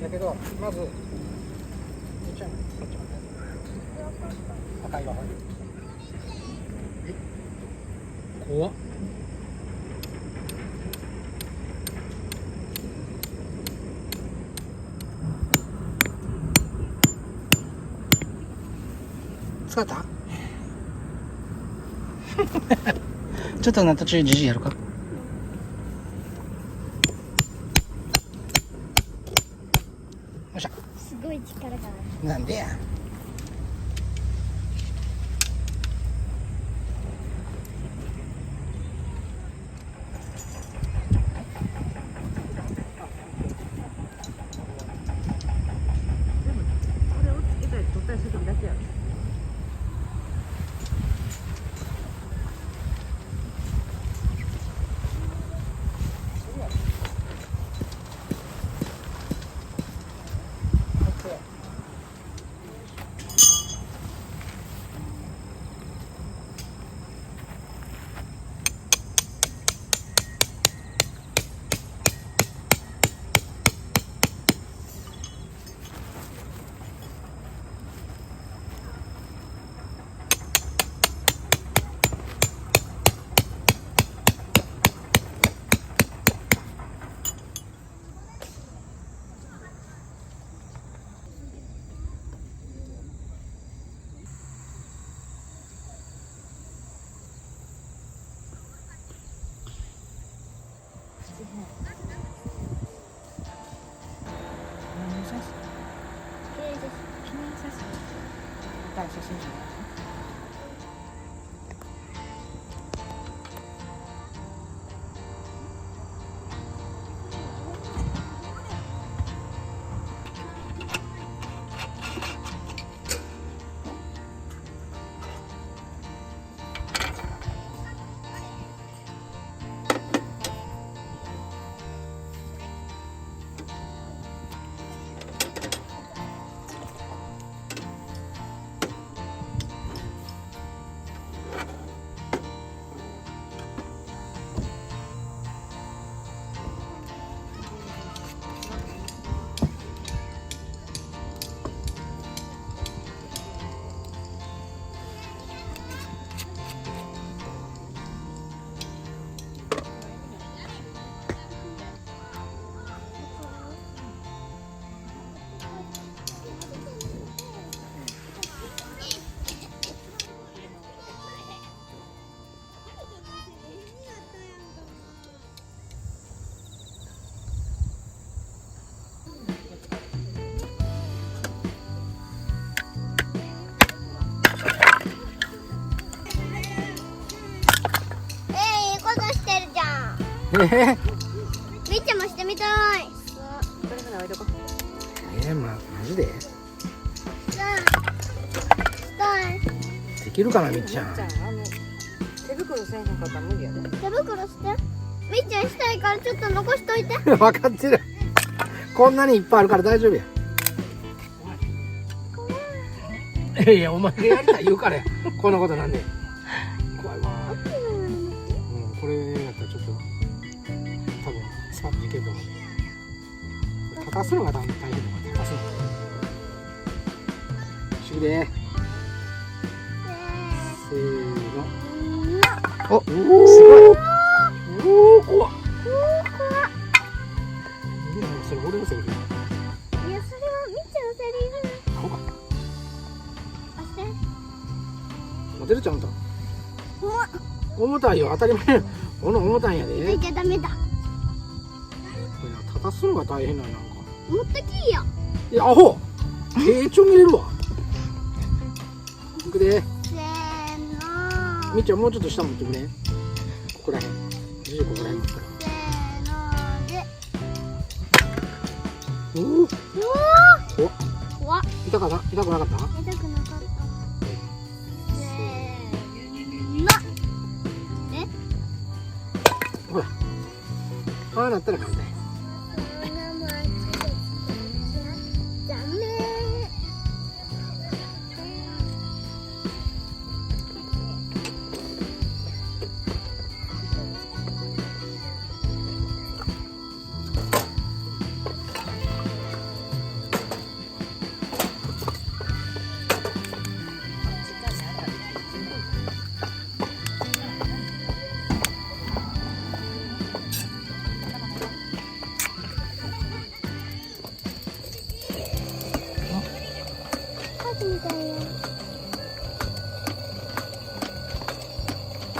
だけど、まずちゃんこっちまで赤いわ。怖っ。使ったちょっとなったちじじやるか。すごい力がある。なんでや。これをつけたり取ったりするだけやろ。大写真じゃない。いいことしてるじゃん。みっちゃんもしてみたい。これから置いとこマジでしたい。できるかな、みっちゃん。じゃあ手袋せえへんかったら無理やで。手袋して。みっちゃんしたいからちょっと残しといて。分かってる。こんなにいっぱいあるから大丈夫や。いや、お前がやりたい言うからや。こんなことなんで。怖いわ。これやったらちょっと多分スパッといけると思う。立たすのが大変だから立たすの。しぶで。せーの。お、すごい。おお、怖っ。いや、それ俺のセリフ。いや、それはみっちゃんのセリフ。アホか。押して。モテるちゃんと。うわ、重たいよ、当たり前。この重たいんやで。いけダメだ。立たすのが大変なんや、なんか。持ってきいよ。いや、アホ。ちょん入れるわ。いくで。せーの。みっちゃん、もうちょっと下持ってくれ。ここらへん。ここらへん持ったら。せーので。おお。うわお。怖っ。痛かった？痛くなかった？痛くなかった。せーの。ほら。ああなったら簡単や。ダメ。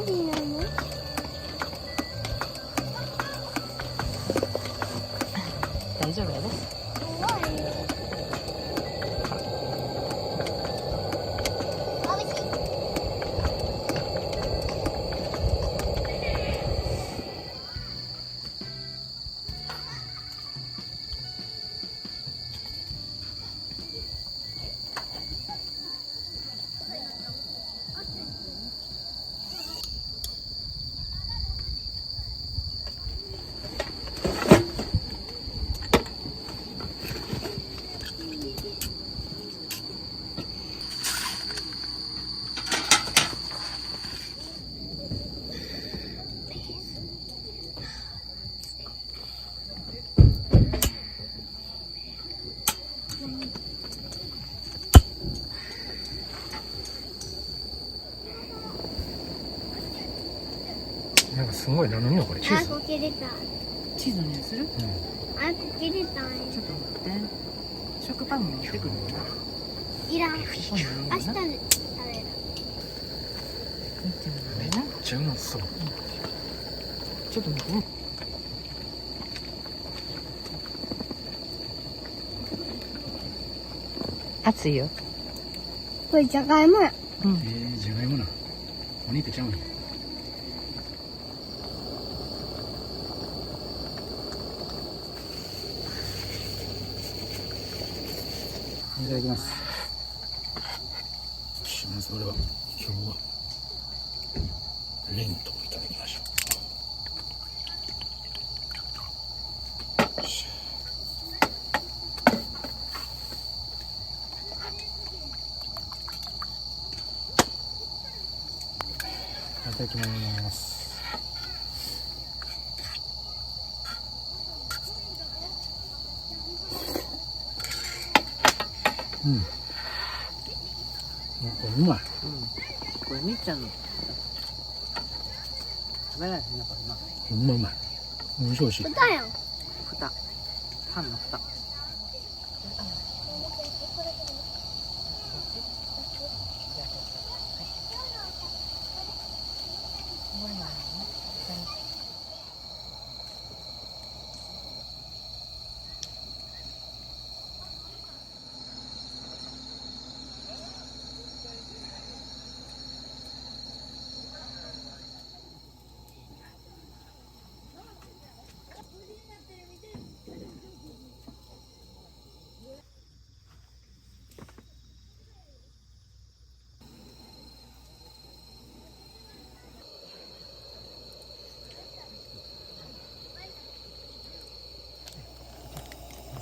マジなの？大丈夫やで。怖いよ。おいしい。なんかすごいな、何よこれ、チーズ。あこ切れた。チーズの匂いする？あこ切れたんや。ちょっと待って。食パン持ってくるの？いらん。明日明日で食べる。めっちゃうまいな。めっちゃうまそう。ちょっと待ってね。熱いよ。これじゃがいもや。じゃがいもな。お肉ちゃうんや。いただきます。まず俺は今日はレントをいただきましょう。よし。いただきます。うん。これうまい。これみっちゃんの。食べられへんなこれな。うまいうまい。美味しい美味しい。豚やん。蓋。パンの蓋。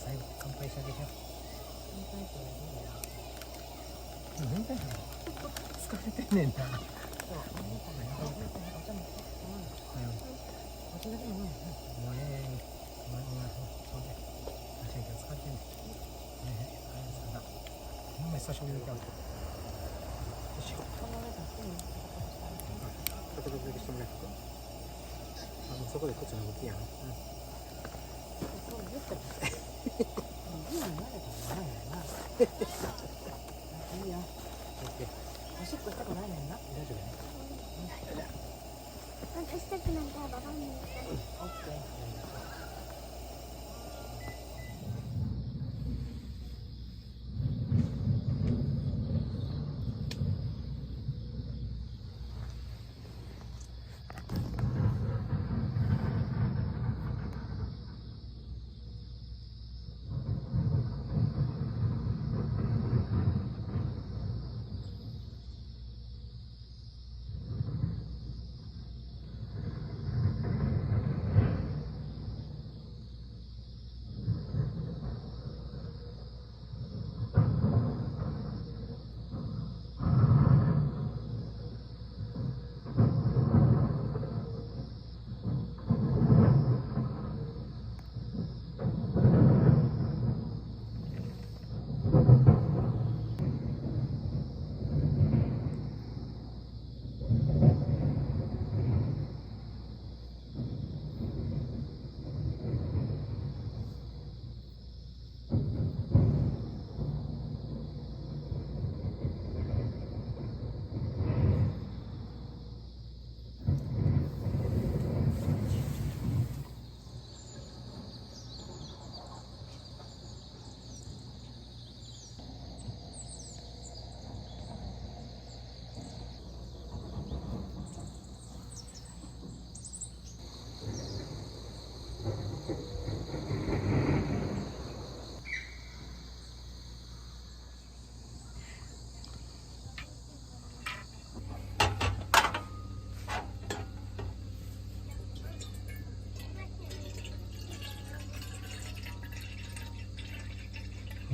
最後乾杯してあげてよ。疲れてんねんな。久しぶりに来た。よし。時々してもらって。そこで靴の動きやん。いいよ。おしっこしたくないねんな。大丈夫ね。私たちなんかババンに。オッケー。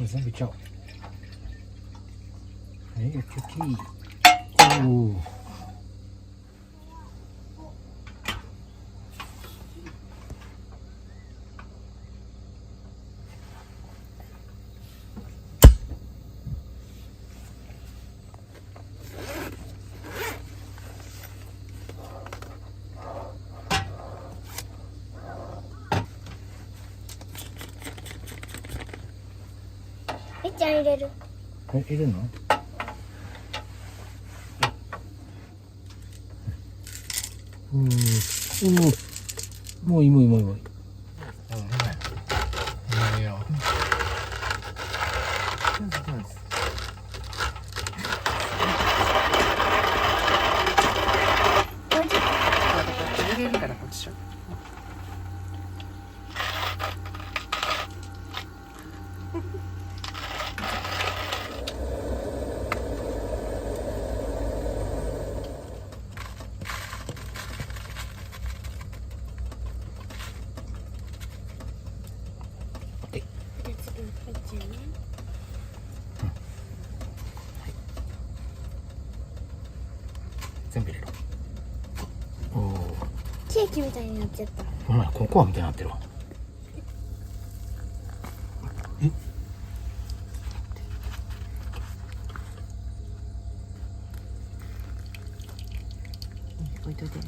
全部いっちゃおう。はい、オッケーオッケー。おお。みっちゃん入れる。え、入れるの？もういいもういいもういいもういい。いいよ。入れるからこっちしよう。全部入れろ。おお。ケーキみたいになっちゃった。お前ココアみたいになってるわ。え？置いといて。